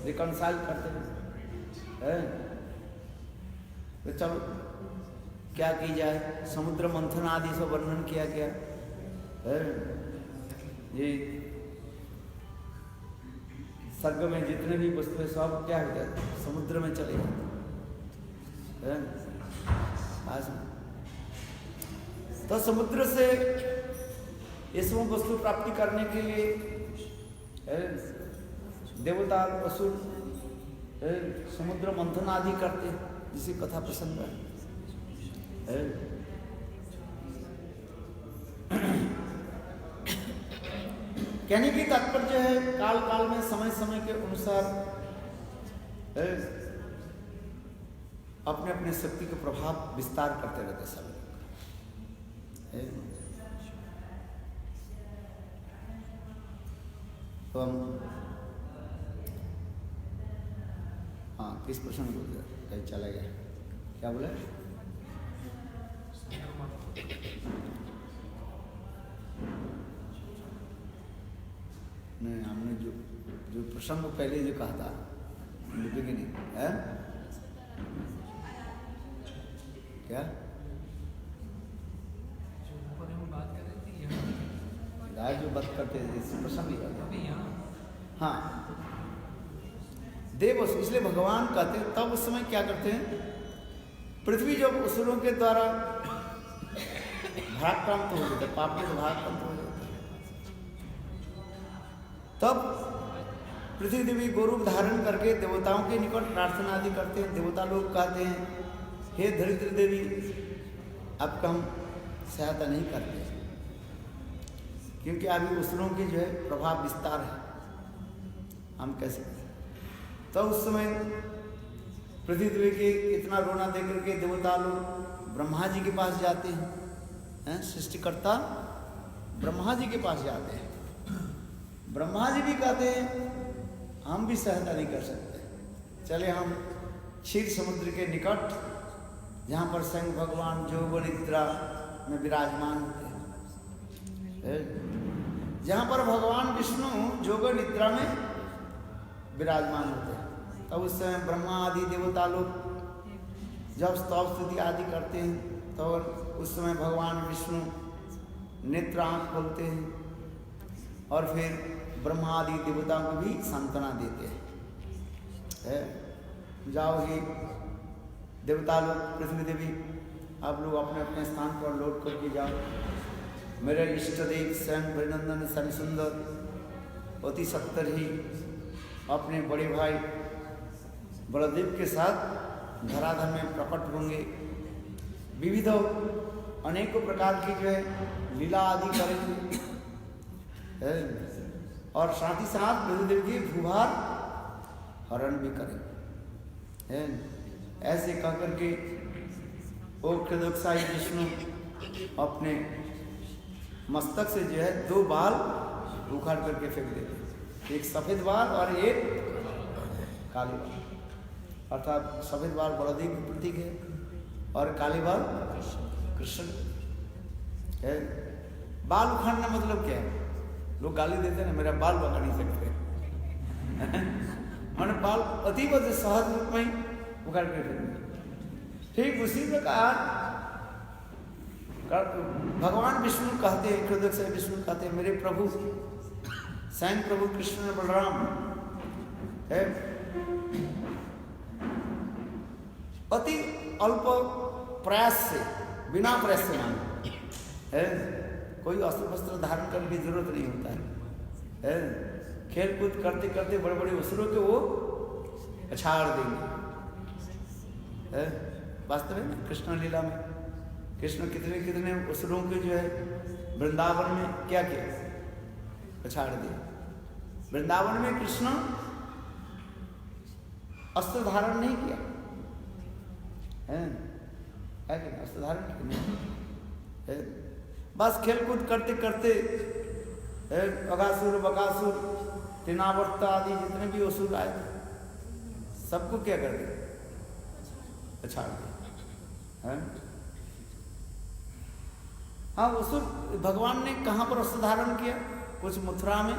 Reconcile करते हैं। तो चलो क्या की जाए, समुद्र मंथन आदि से वर्णन किया गया है। ये सर्ग में जितने भी वस्तुएं सब क्या हो जाते, समुद्र में चले जाते हैं। तो समुद्र से ये सब वस्तु प्राप्ति करने के लिए देवता असुर समुद्र मंथन आदि करते हैं, जिसी कथा प्रसंग है। कहने की तात्पर्य है, काल काल में समय समय के अनुसार अपने अपने शक्ति का प्रभाव विस्तार करते रहते सब। तो हम हाँ किस प्रश्न बोल रहे, कहीं चला गया, क्या बोले? नहीं, हमने जो प्रसंग पहले जो कहा था बिगिनिंग है क्या, जो बात करते हैं प्रसंग ही करते हैं। हाँ देव, इसलिए भगवान कहते हैं तब उस समय क्या करते हैं, पृथ्वी जब असुरों के द्वारा भाराक्रांत हो जाते, पाप के भाराक्रांत हो जाते, तब पृथ्वी देवी गोरूप धारण करके देवताओं के निकट प्रार्थना आदि करते हैं। देवता लोग कहते हैं, हे धरित्री देवी, आपका हम सहायता नहीं करते, क्योंकि अभी असुरों की जो है प्रभाव विस्तार है, हम कैसे। तो उस समय पृथ्वी देवी के इतना रोना दे करके देवता लोग ब्रह्मा जी के पास जाते हैं, सृष्टिकर्ता ब्रह्मा जी के पास जाते हैं। ब्रह्मा जी भी कहते हैं हम भी सहायता नहीं कर सकते, चले हम क्षीर समुद्र के निकट, जहाँ पर स्वयं भगवान जोग निद्रा में विराजमान होते हैं, जहाँ पर भगवान विष्णु जोग निद्रा में विराजमान होते हैं। तब उस समय ब्रह्मा आदि देवता लोग जब स्तव स्तुति आदि करते हैं, तो उस समय भगवान विष्णु नेत्र आँख खोलते हैं और फिर ब्रह्मा आदि देवताओं को भी सांत्वना देते हैं। जाओ ही देवता लोग, पृथ्वी देवी, आप लोग अपने अपने स्थान पर लौट करके जाओ। मेरे इष्ट देव स्वयं हरिनंदन सन सुंदर अति सत्तर ही अपने बड़े भाई बलदेव के साथ धराधर में प्रकट होंगे, विविध अनेकों प्रकार की जो है लीला आदि करेंगे, और साथ ही साथ बलदेव की भूभार हरण भी करेंगे। ऐसे कह करके वो कृदोक्षाई विष्णु अपने मस्तक से जो है दो बाल उखाड़ करके फेंक देते, एक सफेद बाल और एक काले बाल। अर्थात सफेद बाल बलदेव की प्रतीक है और काले बाल कृष्ण है। बाल उखाड़ना मतलब क्या है? लोग गाली देते हैं ना, मेरा बाल बगा नहीं सकते मैंने बाल अतीब सहज रूप में उखाड़ कर फेंक। ठीक उसी प्रकार भगवान विष्णु कहते हैं, हृदय से विष्णु कहते हैं, मेरे प्रभु स्वयं प्रभु कृष्ण बलराम है, अति अल्प प्रयास से, बिना प्रयास से मानो है, कोई अस्त्र वस्त्र धारण करने की जरूरत नहीं होता है। खेल कूद करते करते बड़े बड़े असुरों के वो अछाड़ देंगे। वास्तव में कृष्ण लीला में कृष्ण कितने कितने असुरों के जो है वृंदावन में क्या किया, अछाड़ दिया। वृंदावन में कृष्ण अस्त्र धारण नहीं किया है, अस्त्र धारण नहीं, बस खेल कूद करते करते अगासुर बकासुर तृणावर्त आदि जितने भी असुर आए सबको क्या कर दिया, अछाड़ दिया। हाँ, असुर भगवान ने कहाँ पर अस्त्र धारण किया, कुछ मथुरा में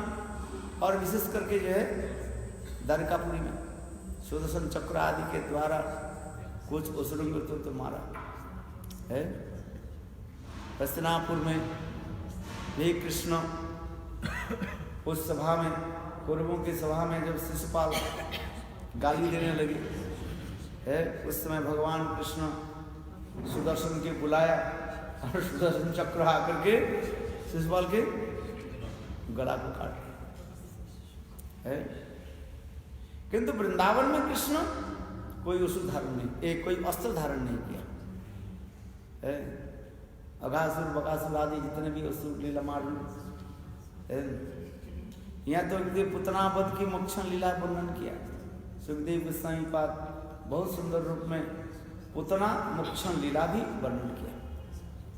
और विशेष करके जो है द्वारकापुरी में सुदर्शन चक्र आदि के द्वारा कुछ असुरों को तो मारा है। हस्तिनापुर में भी कृष्ण उस सभा में, कौरवों की सभा में जब शिशुपाल गाली देने लगे है, उस समय भगवान कृष्ण सुदर्शन के बुलाया और सुदर्शन चक्र आकर के शिशुपाल के गला को काट है। किंतु वृंदावन में कृष्ण कोई असुर धारण नहीं, कोई अस्त्र धारण नहीं किया है। अघासुर बकासुर आदि जितने भी असुर लीला मार है, यहाँ तो पुतना वध की मोक्षण लीला वर्णन किया सुखदेव गोस्वामी पाद बहुत सुंदर रूप में पुतना मोक्षण लीला भी वर्णन किया।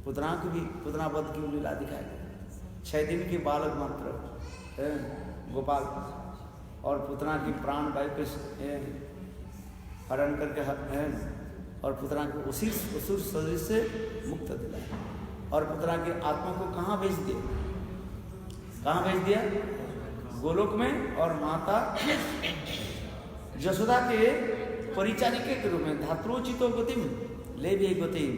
पुतना की भी, पुतना वध की लीला दिखाई 6 दिन के बालक मात्र गोपाल और पुतना की प्राण वायु के हरण करके और पुतना को उसी असुर शरीर से मुक्त दिलाया और पुतना की आत्मा को कहाँ भेज दिया? कहाँ भेज दिया? गोलोक में। और माता यशोदा के परिचारिके के रूप में धात्रोचितो गतिम ले भी गतिम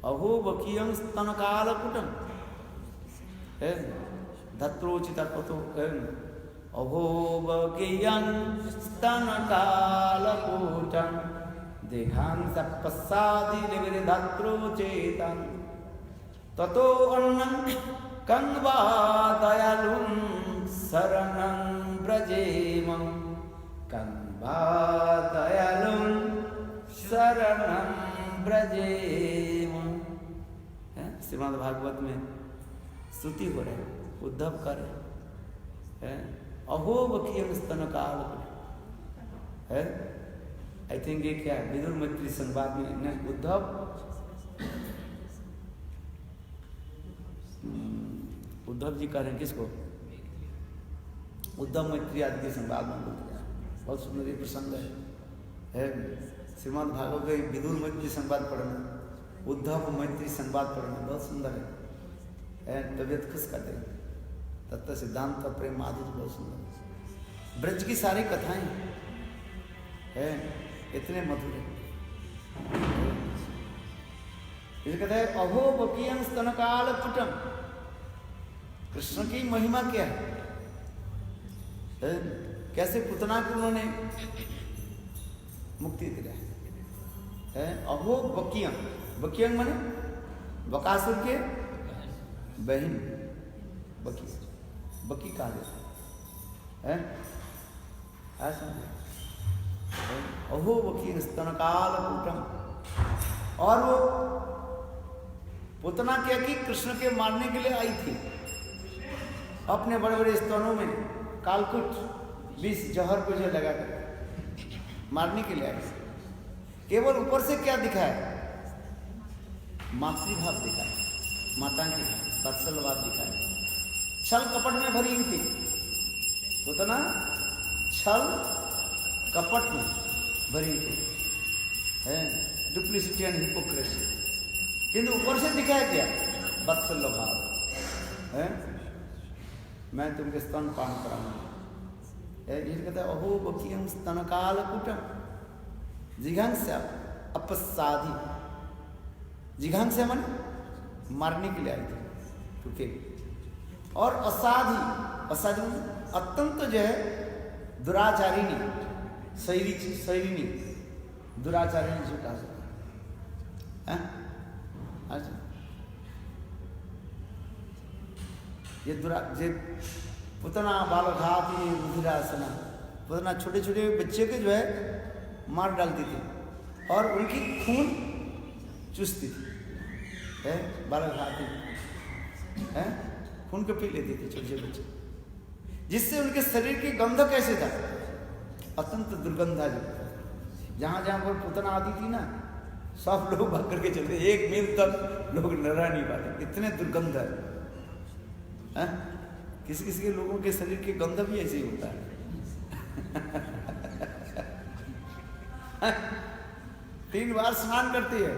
अहो बकियं स्तन कालकुटम धात्रोचिता कतो अहो बकियं स्तन कालकुटम देहांस पश्चादि निविर धात्रोचेतन ततो अन्नं कंवा दयालुं शरणं व्रजेमं कंवा दयालुं शरणं व्रजेमं। श्रीमद् भागवत में स्तुति हो रहे, उद्धव कर रहे अहो बकियं स्तन कालकुटम है। आई थिंक ये क्या है, विदुर मैत्री संवाद में उद्धव उद्धव जी कह रहे हैं किसको? उद्धव मैत्री आदि के संवाद में बोलते हैं। बहुत सुंदर ये प्रसंग है। श्रीमद् भागवत में विदुर मैत्री संवाद पढ़ना, उद्धव मैत्री संवाद पढ़ना बहुत सुंदर है। तबियत खुश करते हैं। तत्व सिद्धांत का प्रेम माधुर्य बहुत सुंदर है। ब्रज की सारी कथाएं है इतने मधुर है। इसे कहते हैं अहो बकियं स्तन कालकुटम। कृष्ण की महिमा क्या है? कैसे पुतना को उन्होंने मुक्ति दिलाई है। अहो बकियं, बकियं माने बकासुर के बहन बकी, बकी कहा जाता है। अहो बकियं स्तन कालकुटम। और वो पुतना क्या की कृष्ण के मारने के लिए आई थी, अपने बड़े बड़े स्तनों में कालकुट 20 जहर को जो लगा कर मारने के लिए आई। केवल ऊपर से क्या दिखाया? मातृभाव दिखाया, माता के वत्सल भाव दिखाया। छल कपट में भरी हुई थी पुतना, छल कपट में भरी हुई थी है, डुप्लिसिटी एंड हिपोक्रेसी। किंतु ऊपर से दिखाया क्या? वत्सल भाव है, मैं तुमके स्तन पान कराऊंगा। ये कहता है अहो बकियं स्तन कालकुटम जिघांसा अपसाधी। जिघांसा माने मारने के लिए आई थी क्योंकि, और असाधी, असाधी अत्यंत जो है दुराचारिणी, शैरिणी दुराचारिणी जो कहा जाता है। अच्छा ये पुतना बालघाती रुधिरासना, पुतना छोटे छोटे बच्चे के जो है मार डालती थी और उनकी खून चूसती थी है, बालघाती है, खून को पी लेती थी छोटे छोटे बच्चे, जिससे उनके शरीर की गंध कैसे था? अत्यंत दुर्गंधा जो जहाँ जहाँ पर पुतना आती थी ना, सब लोग भाग करके चलते, 1 मील तक लोग नरा नहीं पाते, इतने दुर्गंध है। किसी किसी के लोगों के शरीर की गंध भी ऐसे ही होता है। 3 बार स्नान करती है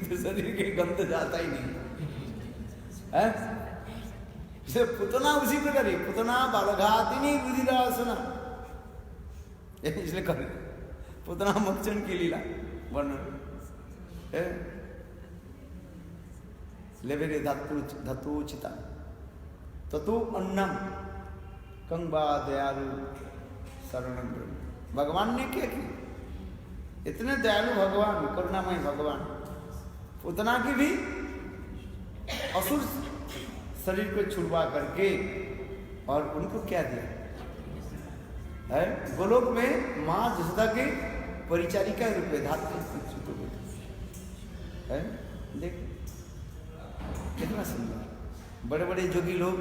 तो शरीर की गंध जाता ही नहीं है। पुतना उसी प्रकार ही, पुतना बालघातिनी रुधिरासना इसलिए कर पुतना मक्चन की लीला वर्णन लेवेरे धतुचिता ततु अन्नम कंबा दयालु शरणम ब्रह्म। भगवान ने क्या किया? इतने दयालु भगवान, करुणामय भगवान, पुतना की भी असुर शरीर को छुड़वा करके और उनको क्या दिया है? गोलोक में माँ जसोदा के परिचारिका रूप में धातु है। देख कितना सुंदर, बड़े बड़े जोगी लोग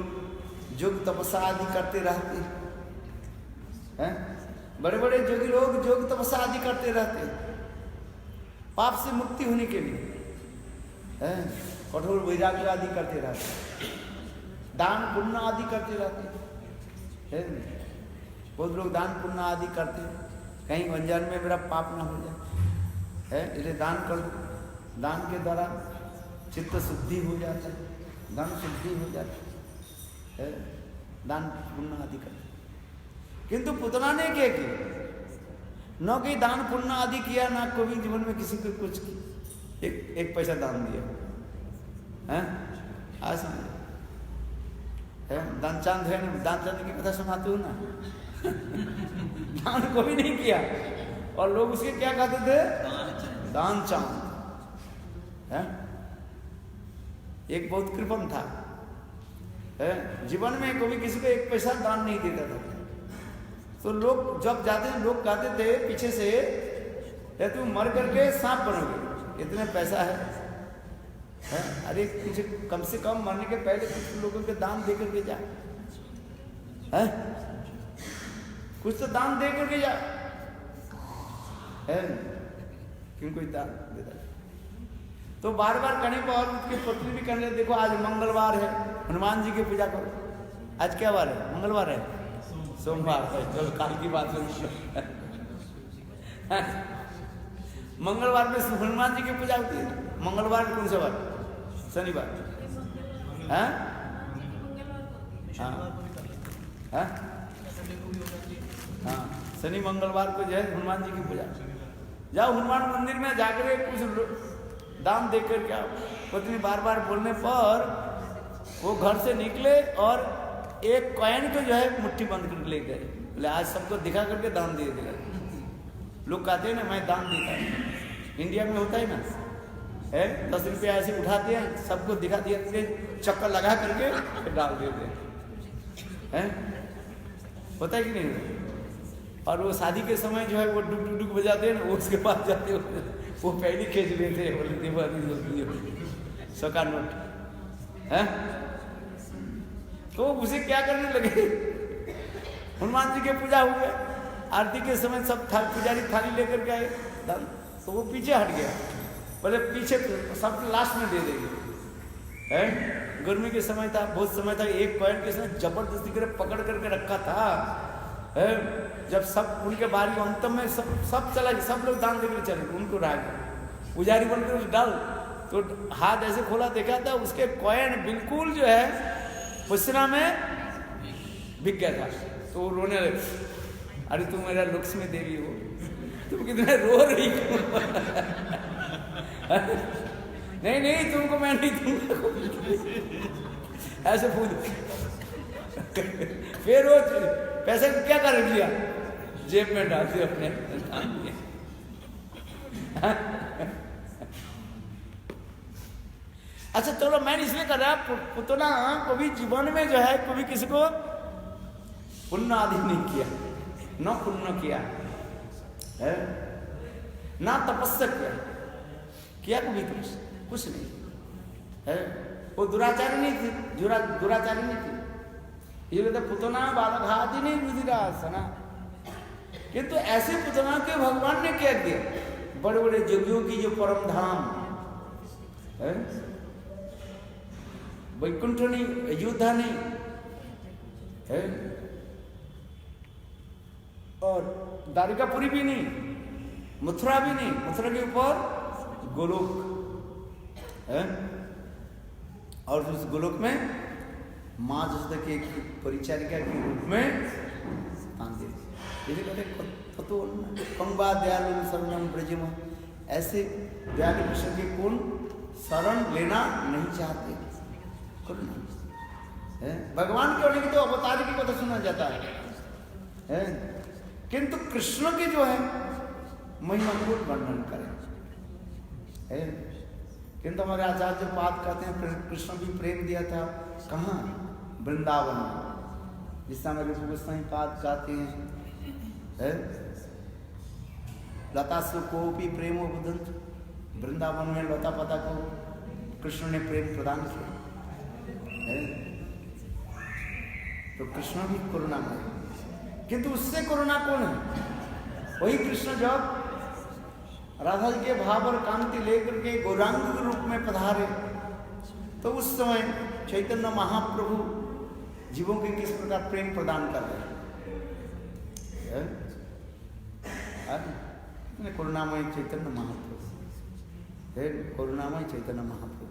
योग तपस्या आदि करते रहते हैं, बड़े बड़े जोगी लोग योग तपस्या आदि करते रहते हैं पाप से मुक्ति होने के लिए, कठोर वैराग्य आदि करते रहते, दान पुण्य आदि करते रहते हैं। बहुत लोग दान पुण्य आदि करते हैं, कहीं अनजान में मेरा पाप ना हो जाए है, इसलिए दान कर दो। दान के द्वारा चित्त शुद्धि हो जाता है, धन शुद्धि हो जाती है, दान पुण्य आदि करते। किंतु पुतना ने क्या किया? न कि दान पुण्य आदि किया, ना कभी जीवन में किसी को कुछ एक पैसा दान दिया है। आज है दान चांद है ना, दान चांद की कथा सुनाते हो ना दान को भी नहीं किया और लोग उसके क्या कहते थे? दान चांद है। एक बहुत कृपण था है, जीवन में कभी किसी को एक पैसा दान नहीं देता था। तो लोग जब जाते लोग कहते थे पीछे से, तुम मर करके सांप बनोगे, इतने पैसा है? अरे कुछ कम से कम मरने के पहले कुछ लोगों के दान दे करके जा, है कुछ तो दान दे करके जा, है क्यों कोई दान देता? तो बार बार कहने पर और उसके पत्नी भी कहने, देखो आज मंगलवार है, हनुमान जी की पूजा करो। आज क्या बार है? मंगलवार है, सोमवार है, चलो काल की बात सुन। मंगलवार में हनुमान जी की पूजा होती है। मंगलवार कौन सा बार? शनिवार। हाँ हाँ हाँ, शनि मंगलवार को जो है हनुमान जी की पूजा। जाओ हनुमान मंदिर में जाकर कुछ दान देकर क्या। पत्नी बार बार बोलने पर वो घर से निकले और एक कॉइन को जो है मुट्ठी बंद करके ले गए, बोले आज सबको दिखा करके दान दे देगा। लोग कहते हैं ना मैं दान देता हूँ, इंडिया में होता है ना, है 10 रुपया ऐसे उठाते हैं, सबको दिखा दिया, चक्कर लगा करके डाल देते हैं, होता है कि नहीं? और वो शादी के समय जो है वो डुक डुक डुक बजाते हैं ना, वो उसके पास जाते हो, वो पहले खींच लेते हैं, बोले दीवानी 100 का नोट है। तो उसे क्या करने लगे? हनुमान जी के पूजा हुए, आरती के समय सब पुजारी थाली लेकर के आए, तो वो पीछे हट गया, बोले पीछे सब लास्ट में दे देंगे, है गर्मी के समय था, बहुत समय था, एक कॉइन के समय जबरदस्ती कर पकड़ करके रखा था, है जब सब उनके बारी अंत में सब चला गया, सब लोग दान देकर चले, उनको रह गया, पुजारी बनकर डाल, तो हाथ ऐसे खोला, देखा था उसके कॉइन बिल्कुल जो है पुसना में बिक गया था। तो वो रोने लगे, अरे तुम मेरा लक्ष्मी देवी हो, तुम कितने रो रही हो नहीं नहीं तुमको मैं नहीं दूंगा ऐसे पूछ। फिर वो पैसे को क्या कर लिया? जेब में डाल दिया अपने। अच्छा चलो मैं इसलिए कर रहा, पुतना कभी जीवन में जो है कभी किसी को पुण्य आदि नहीं किया, न पुण्य किया है, ना तपस्या किया कभी कुछ नहीं है। वो दुराचारी नहीं थी, दुराचारी नहीं थी, ये कहते पुतना बालघाती नहीं रुधिरासना। किंतु ऐसे पुतना के भगवान ने क्या किया? बड़े बड़े योगियों की जो परम धाम है, वैकुंठ नहीं, अयोध्या नहीं है, और द्वारिकापुरी भी नहीं, मथुरा भी नहीं, मथुरा के ऊपर गोलोक है, और उस गोलोक में माँ जसोदा के परिचारिका के रूप में स्थान दे। इसे कहते तो पंगवा दयालु शरणम ब्रजम, ऐसे दयालु कृष्ण की कौन शरण लेना नहीं चाहते। भगवान के होने की तो अवतार की कथा सुना जाता है, किंतु कृष्ण की जो है महिमा को वर्णन करें। किंतु हमारे आचार्य पाद कहते हैं कृष्ण भी प्रेम दिया था कहाँ, वृंदावन में, जिससे हमारे गोस्वामी पाद कहते हैं लता सु को भी प्रेमो बुदंत, वृंदावन में लता पता को कृष्ण ने प्रेम प्रदान किया। तो कृष्ण भी करुणामय, किंतु उससे करुणा कौन है? वही कृष्ण जब राधा जी के भाव और कांति लेकर के गौरांग के रूप में पधारे, तो उस समय चैतन्य महाप्रभु जीवों के किस प्रकार प्रेम प्रदान कर रहे हैं। करुणामय चैतन्य महाप्रभु, करुणामय चैतन्य महाप्रभु।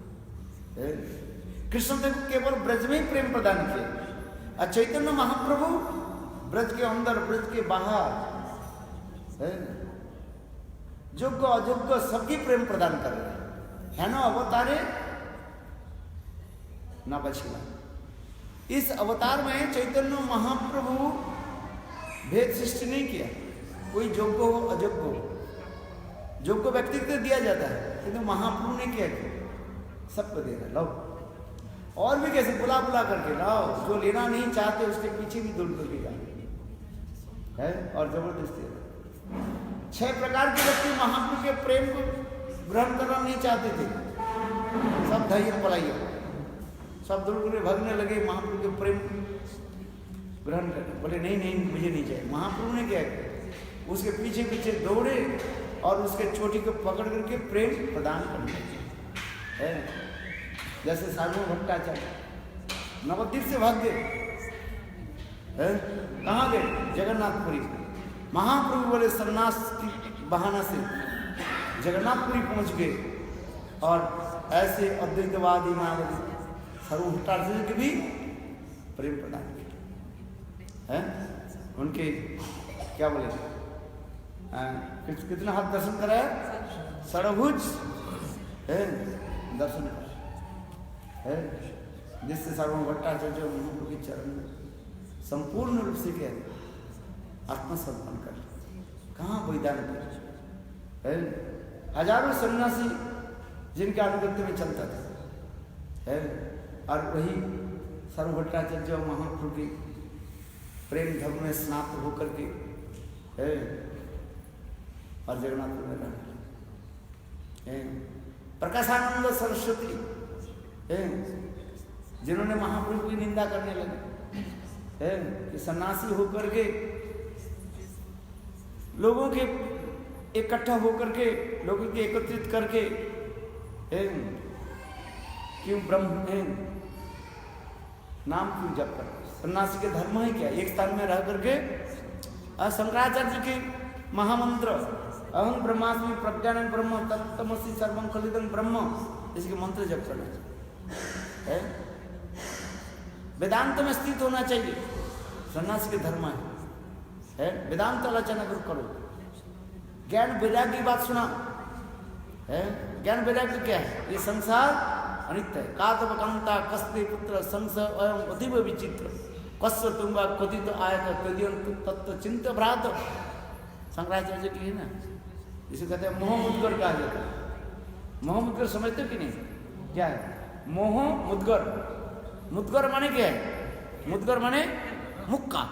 कृष्ण देव को केवल ब्रज में ही प्रेम प्रदान किया, और चैतन्य महाप्रभु ब्रज के अंदर ब्रज के बाहर योग्य अयोग्य सबकी प्रेम प्रदान कर रहे हैं ना। अवतारे न बचिला, इस अवतार में चैतन्य महाप्रभु भेद सृष्टि नहीं किया, कोई योग्य हो अयोग्य हो, योग्य व्यक्ति को दिया जाता है, किंतु महाप्रभु ने क्या किया, सबको दे रहा, लो। और भी कैसे बुला बुला करके लाओ, जो लेना नहीं चाहते उसके पीछे भी दौड़ करके जाए है, और जबरदस्ती 6 प्रकार के व्यक्ति महाप्रभु के प्रेम को ग्रहण करना नहीं चाहते थे, सब धैर्य पलाइए, सब दूर दूर भागने लगे महाप्रभु के प्रेम ग्रहण करने, बोले नहीं नहीं मुझे नहीं चाहिए। महाप्रभु ने क्या किया, उसके पीछे पीछे दौड़े और उसके चोटी को पकड़ करके प्रेम प्रदान करने लगे। जैसे साधु भट्टाचार्य नवद्वीप से भाग गए, कहाँ गए, जगन्नाथपुरी। महाप्रभु बोले सन्यास की बहाना से जगन्नाथपुरी पहुंच गए, और ऐसे अद्वैतवादी मायावादी सर्वभट्टाचार्य के भी प्रेम प्रदान किया। उनके क्या बोले, कितना हाथ दर्शन कराया, षडभुज दर्शन कराया, जिससे सर्वभट्टाचार्य महाप्रभु के चरण में संपूर्ण रूप से क्या आत्मसमर्पण कर। कहाँ वैदांत है, हजारों सन्यासी जिनके अनुगत्य में चलता था है, और वही सर्वभट्टाचार्य महाप्रभु के प्रेम धर्म में स्नात होकर के है, और जगन्नाथ में रहे। प्रकाशानंद सरस्वती है, जिन्होंने महाप्रभु की निंदा करने लगे है कि सन्यासी होकर के लोगों के इकट्ठा होकर के लोगों के एकत्रित करके क्यों ब्रह्म है नाम क्यों जप कर, सन्यासी के धर्म है क्या, एक स्थान में रह करके शंकराचार्य के महामंत्र अहं ब्रह्मास्मि प्रज्ञानं ब्रह्म तत्तमसि सर्वं खलिदं ब्रह्म, इसके मंत्र जप करना है। वेदांत में स्थित होना चाहिए, सन्यासी के धर्म है। वेदांत आलोचना करो, ज्ञान वैराग्य की बात सुना है। ज्ञान वैराग्य क्या है, ये संसार अनित्य है। कातव कांता कस्ते पुत्र संसार एवं अतीव विचित्र कस्य तुम्बा कथित आयत तद्यंत तत्व चिंत भ्रात, शंकराचार्य की है ना, इसे कहते हैं मोह मुद्गर कहा जाता है। मोह मुद्गर समझते हो कि नहीं, क्या है मोह मुद्गर? मुद्गर माने क्या है, मुद्गर माने मुक्का,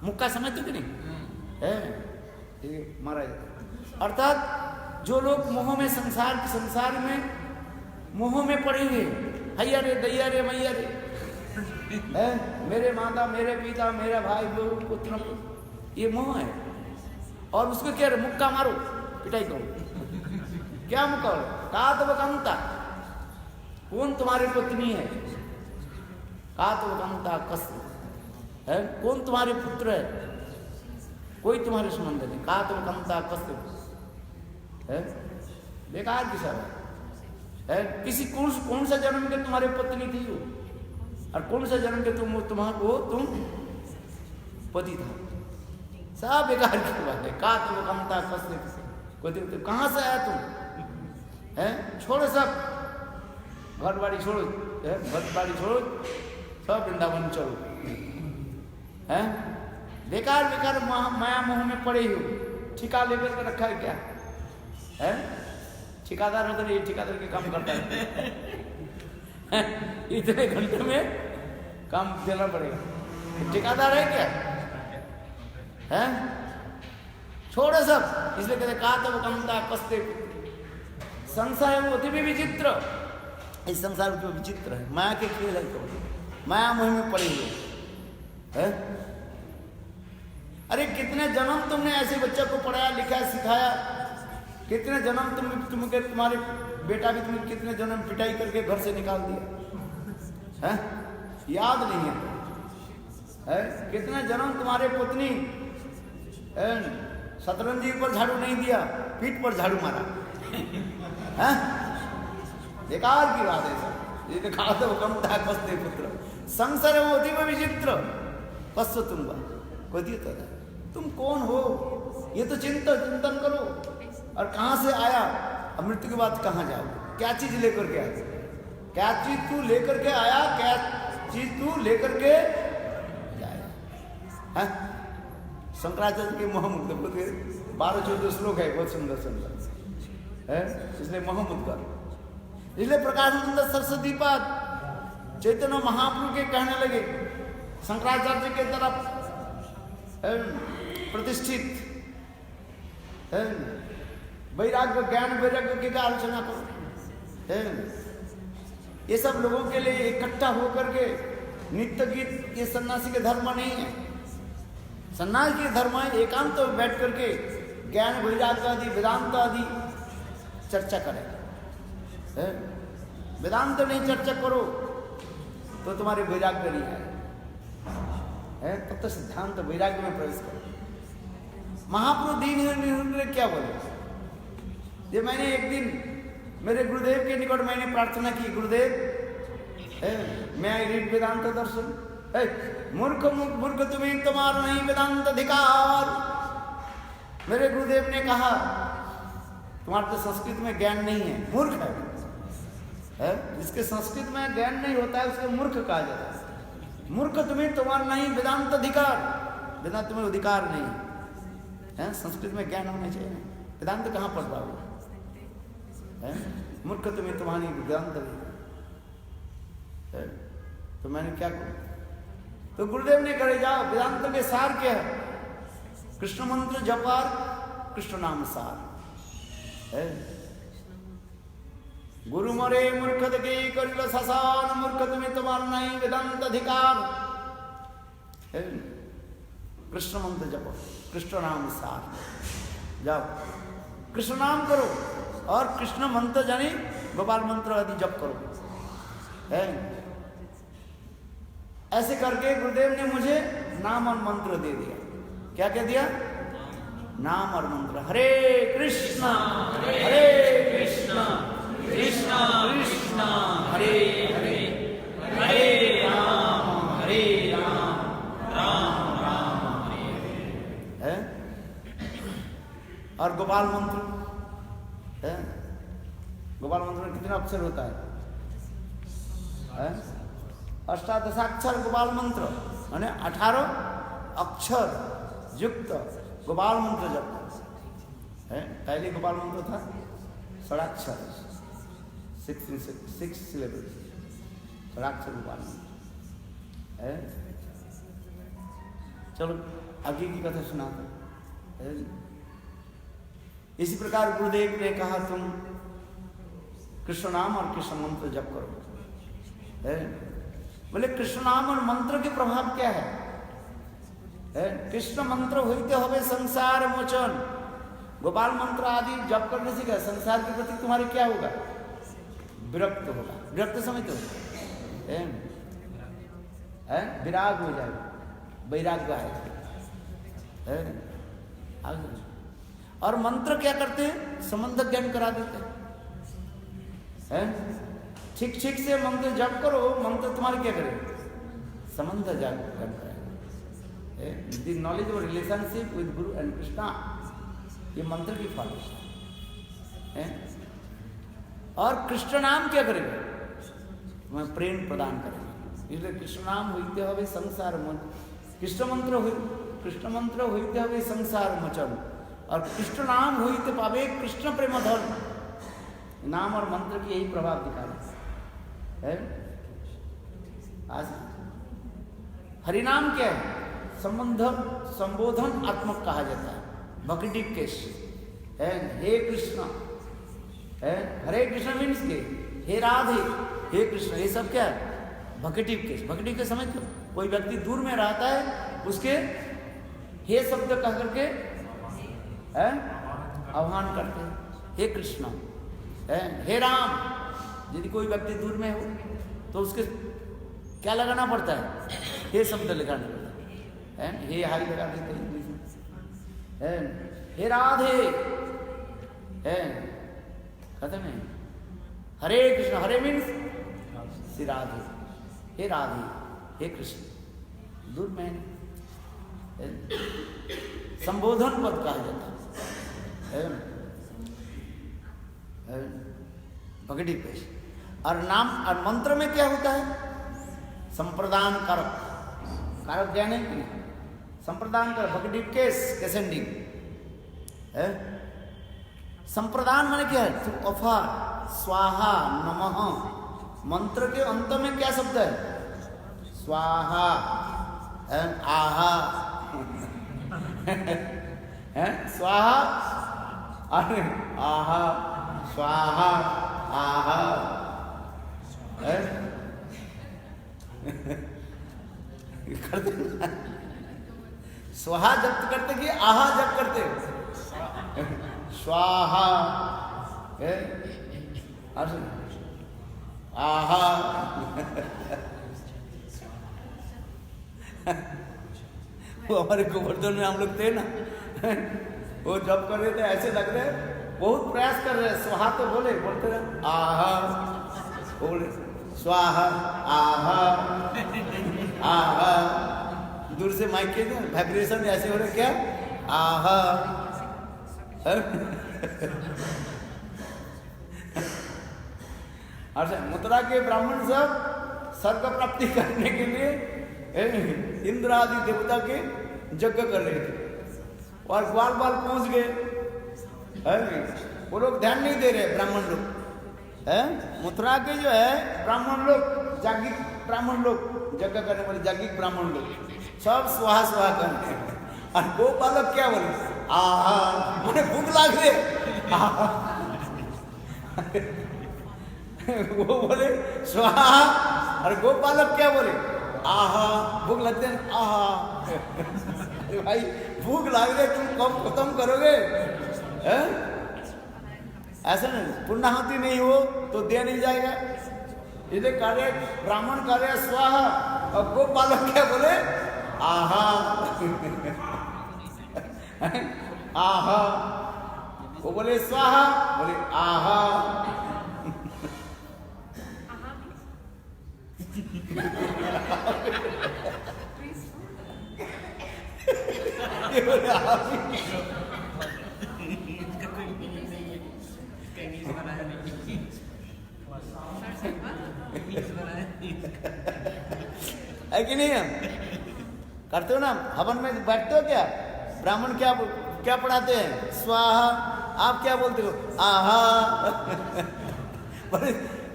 मुक्का समझते हो कि नहीं है, महाराज। अर्थात जो लोग मोह में संसार में मोह में पड़े हुए, हैया रे दैया रे मैया रे है, मेरे माता मेरे पिता मेरा भाई बहू पुत्र, ये मोह है। और उसको क्या मुक्का मारो, पिटाई करो, क्या मुक्का? कातव कांता, कौन तुम्हारी पत्नी है? कातव कांता कस्य है, कौन तुम्हारे पुत्र है? कोई तुम्हारे संबंध नहीं। कातव कांता कस्य है, बेकार की सब है। किसी कौन सा जन्म के तुम्हारे पत्नी थी वो, और कौन सा जन्म के तुम पति था? सब बेकार की बात है। का तो कमता कसने कोई कहाँ से आया तुम है? छोड़ो सब, घर बाड़ी छोड़ो, घर बाड़ी छोड़ो, सब वृंदावन चलो है। बेकार बेकार माया मोह में पड़े हो, ठिका लेकर के रखा है क्या है? ठिकादार होता है, ठिकादार के काम करता है इतने घंटे में काम देना पड़ेगा, ठिकादार है क्या है? छोड़ो सब, इसलिए कहते कहा तो कमता कसते। संसार है वो अति भी विचित्र, इस संसार जो विचित्र है, माया के खेल है, तो माया मोह में पड़े हुए है। अरे कितने जन्म तुमने ऐसे बच्चे को पढ़ाया लिखाया सिखाया, कितने जन्म तुमके तुम्हारे बेटा भी तुम्हें कितने जन्म पिटाई करके घर से निकाल दिया है? याद नहीं है? कितने जन्म तुम्हारे पुतनी शतरंजी पर झाड़ू नहीं दिया, पीठ पर झाड़ू मारा है? बेकार की बात है सब। ये देखा तो कमता कसते पुत्र संसार होती में विचित्र कस्य तुम को दिया तुम कौन हो? ये तो चिंतन करो। और कहाँ से आया, अब मृत्यु के बाद कहाँ जाओ? क्या चीज लेकर के आया? क्या चीज तू लेकर के आया? क्या चीज तू लेकर के जाया? शंकराचार्य के मोहमुद्गर 12-14 श्लोक है, बहुत सुंदर सुंदर है, इसलिए मोहमुद्गर। इसलिए प्रकाशानंद सरस्वती पाद चैतन्य महाप्रभु के कहने लगे, शंकराचार्य के तरफ प्रतिष्ठित वैराग्य ज्ञान वैराग्य की आलोचना करो। ये सब लोगों के लिए इकट्ठा होकर के नित्य गीत, ये सन्यासी के धर्म नहीं है। सन्यासी के धर्म है एकांत तो बैठ करके ज्ञान वैराग्य आदि वेदांत आदि चर्चा करें। वेदांत नहीं चर्चा करो तो तुम्हारे वैराग्य नहीं है, तब तो सिद्धांत वैराग्य में प्रवेश करो। महाप्रभु दीन क्या बोले? ये मैंने एक दिन मेरे गुरुदेव के निकट मैंने प्रार्थना की, गुरुदेव मैं आई रीड वेदांत दर्शन। मूर्ख मूर्ख तुम्हें तुम्हारा नहीं वेदांत अधिकार। मेरे गुरुदेव ने कहा तुम्हारे तो संस्कृत में ज्ञान नहीं है, मूर्ख है। जिसके संस्कृत में ज्ञान नहीं होता है उसको मूर्ख कहा जाता है। मूर्ख तुम्हें तुम्हारा नहीं वेदांत अधिकार, वेदांत तुम्हें अधिकार नहीं है। संस्कृत में ज्ञान होना चाहिए, वेदांत कहाँ पढ़ पाओगे? मूर्ख तुम्हें तुम्हारी वेदांत है। तो मैंने क्या कहा? तो गुरुदेव ने करे जाओ वेदांत के सार क्या है? कृष्ण मंत्र जपार कृष्ण नाम सार है। गुरु मरे मूर्ख के करिल ससान, मूर्ख तुम्हें तुम्हारा नहीं वेदांत अधिकार। कृष्ण मंत्र जपो, कृष्ण नाम सार, जाओ कृष्ण नाम करो और कृष्ण मंत्र जाने गोपाल मंत्र आदि जप करो है। ऐसे करके गुरुदेव ने मुझे नाम और मंत्र दे दिया। क्या कह दिया? नाम और मंत्र। हरे कृष्णा कृष्ण कृष्ण हरे हरे, हरे राम राम राम हरे। और गोपाल मंत्र है। गोपाल मंत्र में कितने अक्षर होता है? अष्टादशाक्षर गोपाल मंत्र माने 18 अक्षर युक्त गोपाल मंत्र जप है। पहले गोपाल मंत्र था षडाक्षर, 6 सिलेबल षडाक्षर गोपाल मंत्र है। चलो आगे की कथा सुनाता है। इसी प्रकार गुरुदेव ने कहा तुम कृष्ण नाम और कृष्ण मंत्र जप करो है। बोले कृष्ण नाम और मंत्र के प्रभाव क्या है? कृष्ण मंत्र होते हुए संसार मोचन। गोपाल मंत्र आदि जप करने से क्या संसार के प्रति तुम्हारे क्या होगा? विरक्त होगा। विरक्त समझते हो? विराग हो जाएगा, वैराग्य है। और मंत्र क्या करते हैं? संबंध ज्ञान करा देते हैं। ठीक ठीक से मंत्र जप करो, मंत्र तुम्हारे क्या करे? संबंध ज्ञान कराएगा the knowledge of relationship with Guru and Krishna, ये मंत्र की फल है। और कृष्ण नाम क्या करेगा? मैं प्रेम प्रदान करेगा। इसलिए कृष्ण नाम होते हुए संसार कृष्ण मंत्र होते हुए संसार मचल, और कृष्ण नाम होते पावे कृष्ण प्रेम धर्म। नाम और मंत्र की यही प्रभाव दिखा है। आज हरिनाम क्या है? संबोधन आत्मक कहा जाता है। भक्ति केश है, हे कृष्ण है, हरे कृष्ण मीन्स के हे राधे, हे कृष्ण, ये सब क्या है? भक्ति केश। भक्ति के समय कोई व्यक्ति दूर में रहता है, उसके हे शब्द कह करके आह्वान करते हैं, हे कृष्ण है, हे राम। यदि कोई व्यक्ति दूर में हो तो उसके क्या लगाना पड़ता है? हे शब्द लगाना पड़ता है। हे हाई लगा देते हैं इंग्लिश में। हे राधे है, खत्म है। हरे कृष्ण, हरे मीन्स श्री राधे, हे राधे, हे कृष्ण, दूर में है। संबोधन पद कहा जाता है। भक्ति पेश। और नाम और मंत्र में क्या होता है? संप्रदान कारक। कारक ज्ञान है कि संप्रदान कर भक्ति केस कैसेंडिंग है। संप्रदान माने क्या है? टू ऑफर, स्वाहा नमः। मंत्र के अंत में क्या शब्द है? स्वाहा एंड आहा है। स्वाहा अरे आहा, स्वाहा आहा करते स्वाहा जब करते कि आहा जब करते? स्वाहा है, आहा वो हमारे गोवर्धन में हम लोग थे ना, वो जब कर रहे थे ऐसे लग रहे, बहुत प्रयास कर रहे। स्वाहा तो बोलते रहे, आहा बोले, स्वाहा आहा आहा। दूर से माइक के वाइब्रेशन ऐसे हो रहे, क्या आहा। अच्छा, मथुरा के ब्राह्मण सब स्वर्ग प्राप्ति करने के लिए इंद्र आदि देवता के यज्ञ कर रहे थे, और ग्वाल बाल पहुंच गए। वो लोग ध्यान नहीं दे रहे, ब्राह्मण लोग है। मथुरा के जो है ब्राह्मण लोग, जागिक ब्राह्मण लोग, यज्ञ करने वाले जागिक ब्राह्मण लोग सब स्वाहा स्वाहा करते हैं। और गोपालक क्या बोले? आहा, मुझे भूख लाग रही। वो बोले स्वाहा, और गोपालक क्या बोले? आहा, भूख लगते हैं, आहा। भाई भूख लाग रही, तुम कब खत्म करोगे? ऐसा नहीं, पुण्यहाति नहीं हो तो दिया नहीं जाएगा। इधर कार्य ब्राह्मण कार्य स्वाहा, और गोपालक क्या बोले? आहा आहा। वो बोले स्वाहा, बोले आहा। ये बोले है कि नहीं? हम करते हो ना, हवन में बैठते हो क्या? ब्राह्मण क्या क्या पढ़ाते हैं? स्वाहा। आप क्या बोलते हो? आहा।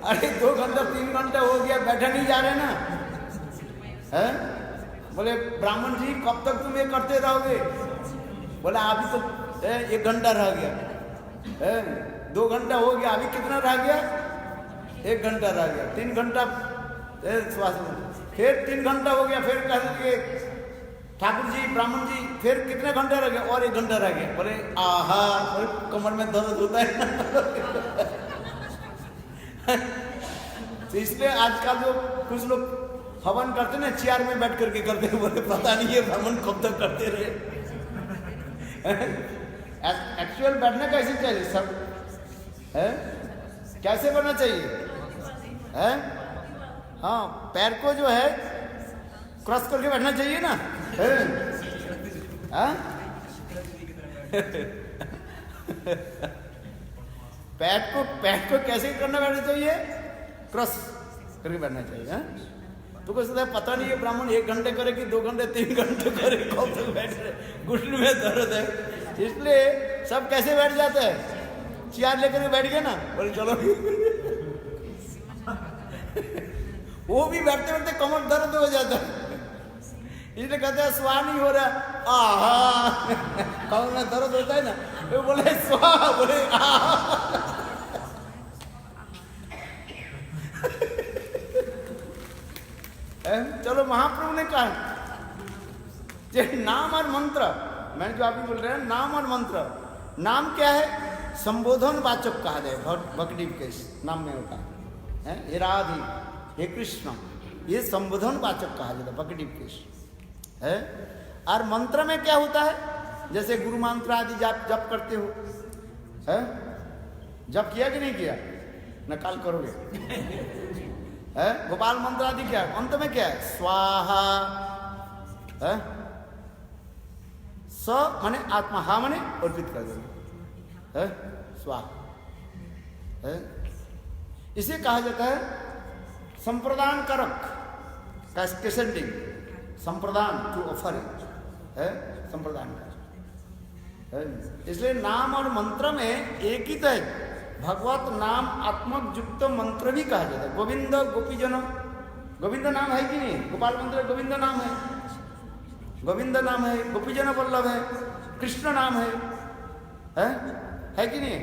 अरे 2 घंटा 3 घंटा हो गया, बैठा नहीं जा रहे ना है? बोले ब्राह्मण जी कब तक तुम ये करते रहोगे? बोले अभी तो 1 घंटा रह गया, 2 घंटा हो गया, अभी कितना रह गया? 1 घंटा रह गया, 3 घंटा श्वास, फिर 3 घंटा हो गया, फिर कह दिए ठाकुर जी ब्राह्मण जी फिर कितने घंटे रह गए? और 1 घंटा रह गया। बोले आहा, कमर में दर्द होता है। तो इसलिए आजकल जो कुछ लोग हवन करते ना, चेयर में बैठ करके करते हैं। बोले पता नहीं है ब्राह्मण कब तक करते रहे। एक्चुअल बैठना कैसे चाहिए सब है? कैसे बनना चाहिए है? हाँ, पैर को जो है क्रॉस करके बैठना चाहिए ना है? हाँ? पैट को कैसे करना बैठना चाहिए? क्रॉस करके बैठना चाहिए। हाँ? तो कुछ पता नहीं है ब्राह्मण 1 घंटे करे कि 2 घंटे 3 घंटे करे, कब तक बैठ रहे, घुटने में दर्द है, इसलिए सब कैसे बैठ जाते हैं? चेयर लेकर के बैठ गए ना, बोले चलो। वो भी बैठते बैठते कमर दर्द हो जाता है, इसलिए कहते हैं स्वाह नहीं हो रहा, आहा। कमर में दर्द होता है ना, वो बोले स्वाह, बोले आहा। चलो, महाप्रभु ने कहा नाम और मंत्र, मैंने जो अभी बोल रहे हैं नाम और मंत्र। नाम क्या है? संबोधन वाचक कहा जाए, भक्ति के नाम में होता है, हे राधे, हे कृष्ण, ये संबोधन वाचक कहा जाता है भक्ति के है। और मंत्र में क्या होता है? जैसे गुरु मंत्र आदि जप करते हो, है? जप किया कि नहीं किया? न काल करोगे। है? गोपाल मंत्र आदि क्या है? अंत में क्या है? स्वाहा, है? स माने आत्मा, हा माने अर्पित कर देना, है? स्वाहा, है? इसे कहा जाता है संप्रदान करक, कैसेंडिंग, संप्रदान टू ऑफर, है? संप्रदान कर, है? इसलिए नाम और मंत्र में एक ही तो है। भगवत नाम आत्मक युक्त मंत्र भी कहा जाता है। गोविंद गोपीजन, गोविंद नाम है कि नहीं? गोपाल मंत्र गोविंद नाम है, गोविंद नाम है, गोपीजन वल्लभ है, कृष्ण नाम है कि नहीं?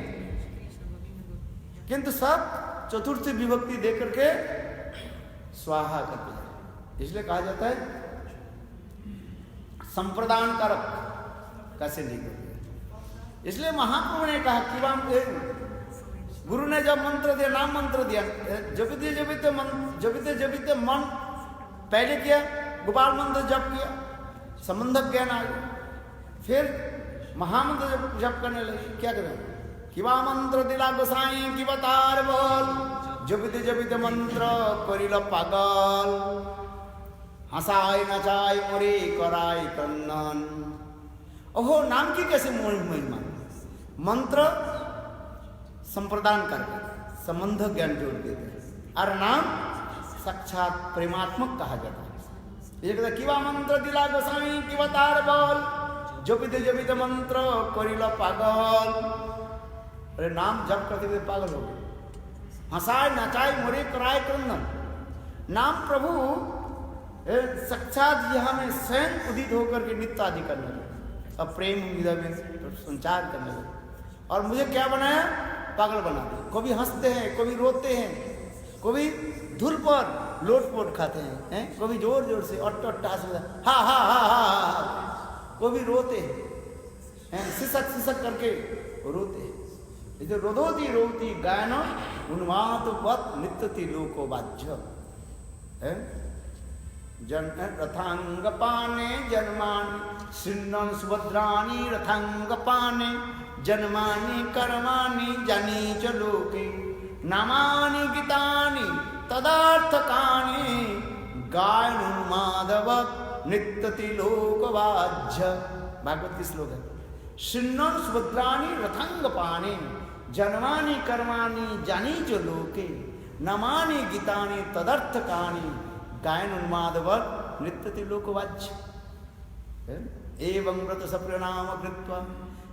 किंतु सब चतुर्थी विभक्ति दे करके स्वाहा करते हैं, इसलिए कहा जाता है संप्रदान कारक, कैसे नहीं करते। इसलिए महाप्रभु ने कहा कि गुरु ने जब मंत्र दिया, नाम मंत्र दिया, जबिते मन पहले किया, गोपाल मंत्र जप किया, संबंधक ज्ञान आ गया, फिर महामंत्र जप करने लगे। क्या करें? किवा मंत्र दिला गोसाई की बतार बोल, जबिते मंत्र करिल पागल, हंसाई नचाई मोरे कराई कन्नन। ओहो, नाम की कैसे महिमा? मंत्र संप्रदान करके संबंध ज्ञान जोड़ देते हैं, और नाम साक्षात प्रेमात्मक कहा जाता है। ये कहता किवा मंत्र दिला गोसाई की बतार बोल, जपिते मंत्र करिल पागल। अरे नाम जप करते हुए पागल हो गए, हंसाए नचाए मोरे कराए क्रंदन। नाम प्रभु साक्षात यहाँ में स्वयं उदित होकर के नित्य आदि करने लगे, अब प्रेम विधा में संचार करने लगे, और मुझे क्या बनाया? पागल बना दिया। कभी हंसते हैं, कभी रोते हैं, कभी धुल पर लोटपोट खाते हैं, कभी जोर जोर से अट्टास हा हा हा हा, कभी रोते हैं, सिसक करके रोते हैं। जो रोधोती रोती गायन उन्माद वत नित्यति लोको वाज्य, है? जन रथांग पाने जन्मानि सिन्नन सुभद्राणी रथांग पाने, जन्मानि कर्माणि जानी च लोके, नामानि गीतानि तदार्थकानि, गायनुन्मादवत् नित्यति लोकवाज्य। भागवत की श्लोक है। सिन्नन सुभद्राणी रथांग पाने, जन्मानि कर्माणि जानी च लोके, नामानि गीतानि तदर्थकानि, गायनुन्मादवत् नित्यति लोकवाज्य। एवं व्रत सप्रियनाम कृत्वा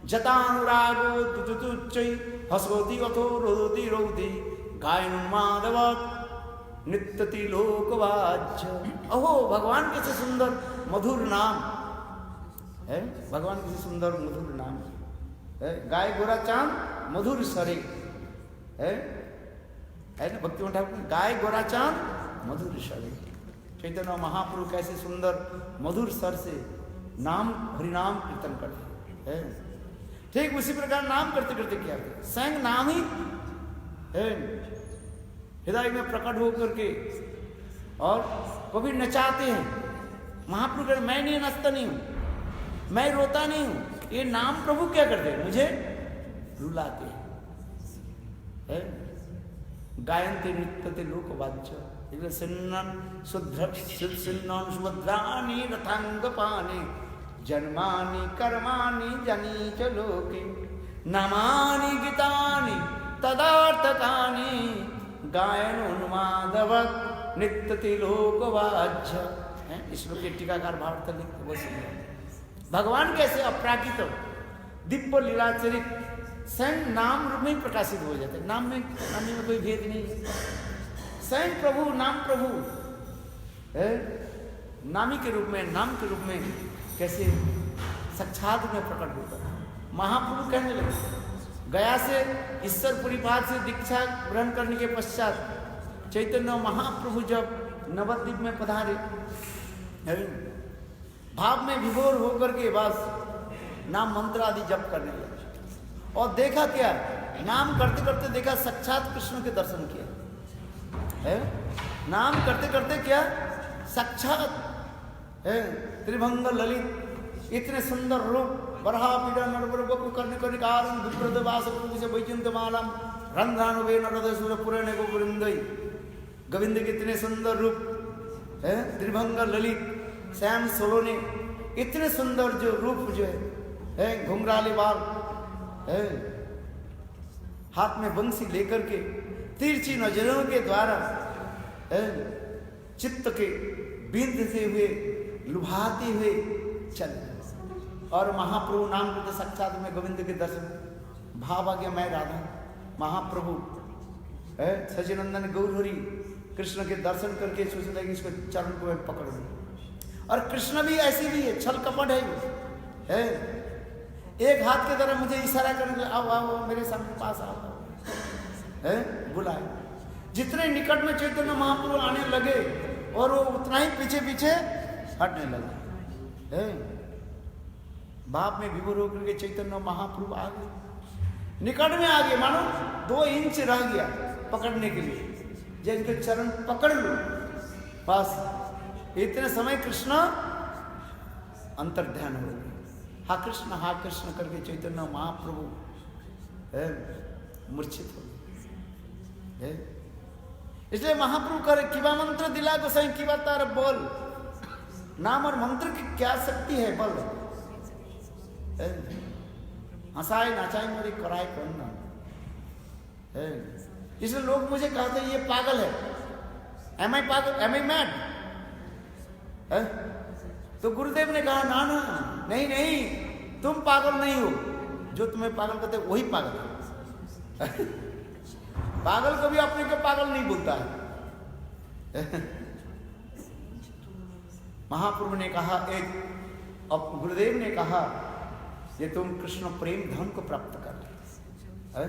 जतानुरागो तुतुच्चै, हसोति अथो रोदति रोदति, गायनुन्मादवत् नित्यति लोकवाज्य। अहो, भगवान कैसे सुंदर मधुर नाम है, भगवान कैसे सुंदर मधुर नाम है। गाय गोरा चांद मधुर सरे, है ना? भक्ति ठाकुर, गाय गोरा चांद मधुर सरे। चैतन्य महाप्रभु कैसे सुंदर मधुर स्वर से नाम हरिनाम कीर्तन करते हैं। ठीक उसी प्रकार नाम करते करते क्या होते, स्वयं नाम ही हृदय में प्रकट होकर के, और कभी नचाते हैं। महाप्रभु कहते मैं नहीं नचता नहीं हूं, मैं रोता नहीं हूं, ये नाम प्रभु क्या करते हैं? मुझे रुलाते हैं। गायन्ते नृत्यते लोकवाच्य, सिन्नन सुभद्राणी रथांग पाने, जन्मानि कर्माणि जनी च लोके नामानि गीतानि तदार्थकानि गायनोन्मादवत् नित्यतिलोकवाज्य। इस श्लोक के टीकाकार भावार्थ लिखते वो सुनिए। भगवान कैसे अपराकित दिव्य लीलाचरित स्वयं नाम रूप में प्रकाशित हो जाते। नाम में कोई भेद नहीं है। स्वयं प्रभु नाम प्रभु नामी के रूप में, नाम के रूप में कैसे साक्षात में प्रकट होता है। महाप्रभु कहने लगे, गया से ईश्वरपुरीपाद से दीक्षा ग्रहण करने के पश्चात चैतन्य महाप्रभु जब नवद्वीप में पधारे, भाव में विभोर होकर के बस नाम मंत्र आदि जप करने लगे। और देखा क्या, नाम करते करते देखा साक्षात कृष्ण के दर्शन किया। नाम करते करते क्या, साक्षात त्रिभंग ललित इतने सुंदर रूप, बरहा पीड़ा नरवर बपु कर्ण कनिकारं दुर्प्रद वास पुरुष वैजयंत मालम रंध्रानुवे नरदसुर पुराणे को वृंदई। गोविंद के इतने सुंदर रूप है, त्रिभंग ललित श्याम सोलोने इतने सुंदर जो रूप जो है घुंघराले बाल है, हाथ में बंसी लेकर के तिरछी नजरों के द्वारा चित्त के बिंदते हुए लुभाते हुए चले। और महाप्रभु नाम करते साक्षात में गोविंद के दर्शन, भाव आ गया मैं राधा महाप्रभु सचिनंदन गौरहरि कृष्ण के दर्शन करके सोचने लगे इसको चरण को मैं पकड़ लूं। और कृष्ण भी ऐसी भी है, छल कपट है। एक हाथ के तरह मुझे इशारा करने, आओ आओ मेरे सामने पास आओ, बुलाए। जितने निकट में चैतन्य महाप्रभु आने लगे और वो उतना ही पीछे पीछे हटने लगे। बाप में विभोर होकर के चैतन्य महाप्रभु आ गए, निकट में आ गए, मानो 2 इंच रह गया पकड़ने के लिए, जब इनके चरण पकड़ लो बस। इतने समय कृष्ण अंतर्ध्यान हो गए, हा कृष्ण करके चैतन्य महाप्रभु मूर्छित हो गए। इसलिए महाप्रभु करे किबा मंत्र दिला को सही किबा तार बोल। नाम और मंत्र की क्या शक्ति है, बल। हंसाए नाचाए मेरी कराए कौन ना। इसलिए लोग मुझे कहते हैं ये पागल है। एम आई पागल, एम आई मैड? तो गुरुदेव ने कहा ना ना, नहीं नहीं, तुम पागल नहीं हो, जो तुम्हें पागल कहते वही पागल है। पागल कभी अपने को पागल नहीं बोलता है। महाप्रभु ने कहा, एक अब गुरुदेव ने कहा ये तुम कृष्ण प्रेम धन को प्राप्त कर ले।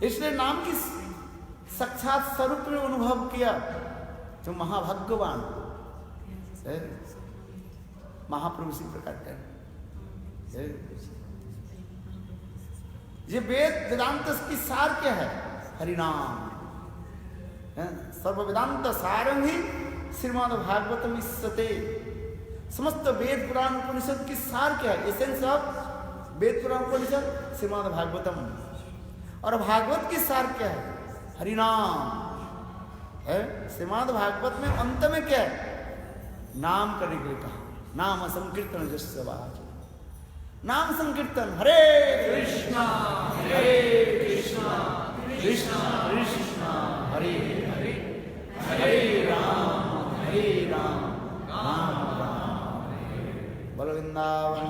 इसलिए नाम की साक्षात स्वरूप में अनुभव किया, तुम महाभाग्यवान। महाप्रभु इसी प्रकार कर ये वेद वेदांत की सार क्या है? हरिनाम। सर्व वेदांत सारं ही श्रीमद् भागवतम इष्यते। समस्त वेद पुराण उपनिषद की सार क्या है? एसेंस ऑफ वेद पुराण उपनिषद श्रीमद् भागवतम। और भागवत की सार क्या है? हरिनाम है। श्रीमद् भागवत में अंत में क्या है? नाम करने के लिए कहा, नाम संकीर्तन जस्य वाच। नाम संकीर्तन, हरे कृष्णा कृष्णा कृष्णा हरे हरे, हरे राम राम राम। बोलो वृंदावन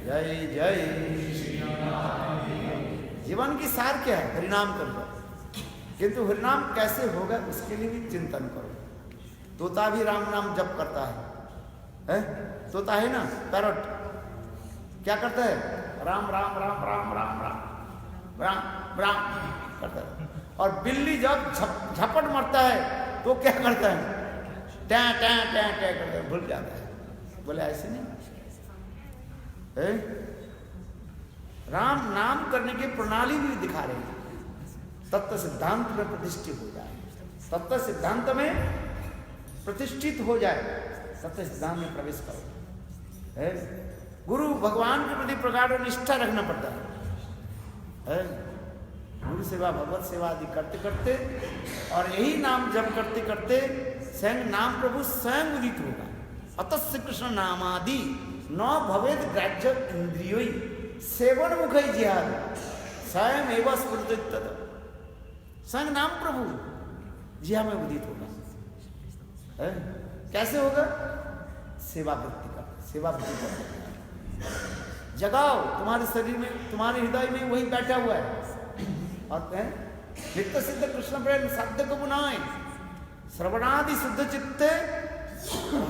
जय जय। जीवन की सार क्या है? हरिनाम करो। किंतु हरिनाम कैसे होगा उसके लिए भी चिंतन करो। तोता भी राम नाम जप करता है? तोता है ना, पैरट, क्या करता है? राम राम राम राम राम राम राम राम करता है। और बिल्ली जब झपट मरता है तो क्या करता है? टैं टैं टैं टैं करता है, भूल जाता है। बोले ऐसे नहीं है? राम नाम करने की प्रणाली भी दिखा रहे हैं। तत्व सिद्धांत में प्रतिष्ठित हो जाए, तत्व सिद्धांत में प्रतिष्ठित हो जाए, तत्व सिद्धांत में प्रवेश करो। गुरु भगवान के प्रति प्रगाढ़ निष्ठा रखना पड़ता है। गुरु सेवा भगवत सेवा आदि करते करते और यही नाम जप करते करते स्वयं नाम प्रभु स्वयं उदित होगा। अतस्य कृष्ण नामादि न भवेद ग्राह्य इंद्रियों सेवन मुख जिहाद स्वयं एवं स्मृत तद संग नाम प्रभु जिहा में उदित होगा। है? कैसे होगा? सेवा वृत्ति का, सेवा वृत्ति का जगाओ तुम्हारे शरीर में, तुम्हारे हृदय में वही बैठा हुआ है। और नित्य सिद्ध कृष्ण प्रेम शब्द को बुनाए श्रवणादि शुद्ध चित्ते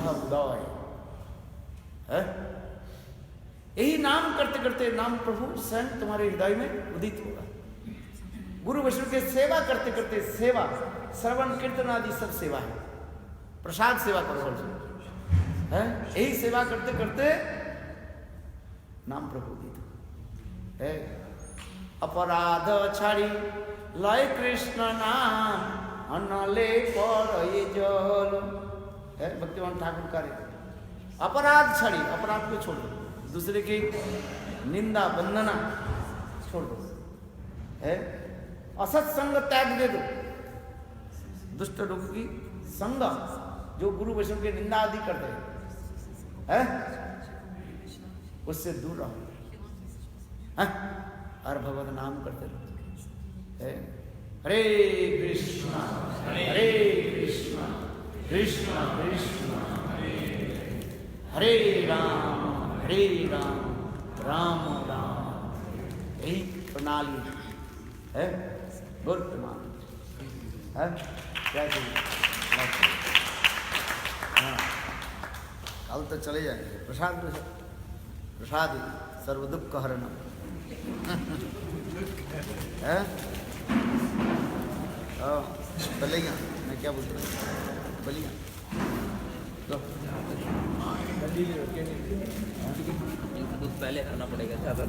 उदय है। यही नाम करते करते नाम प्रभु स्वयं तुम्हारे हृदय में उदित होगा। गुरु वैष्णव के सेवा करते करते, सेवा श्रवण कीर्तन आदि सब सेवा है, प्रसाद सेवा करो है। यही सेवा करते करते नाम प्रभु उदित है। अपराध छाड़ी लय कृष्ण नाम अनले पर ये जल है। भक्तिवान ठाकुर कार्य अपराध छाड़ी, अपराध को छोड़ दो, दूसरे की निंदा वंदना छोड़ दो है। असत संग त्याग दे दो, दुष्ट लोगों की संग जो गुरु वैष्णव की निंदा आदि करते हैं उससे दूर रहो और भगवत नाम करते रहो है। हरे कृष्णा हरे कृष्णा कृष्णा कृष्णा हरे राम राम राम। यही प्रणाली है। गुरु प्रणाली है। क्या चाहिए? हाँ, कल तो चले जाएंगे। प्रसाद प्रसाद सर्व दुख हरणम है। बलिया मैं क्या बोल रहा हूँ? बलिया दूध पहले करना पड़ेगा ज़्यादा।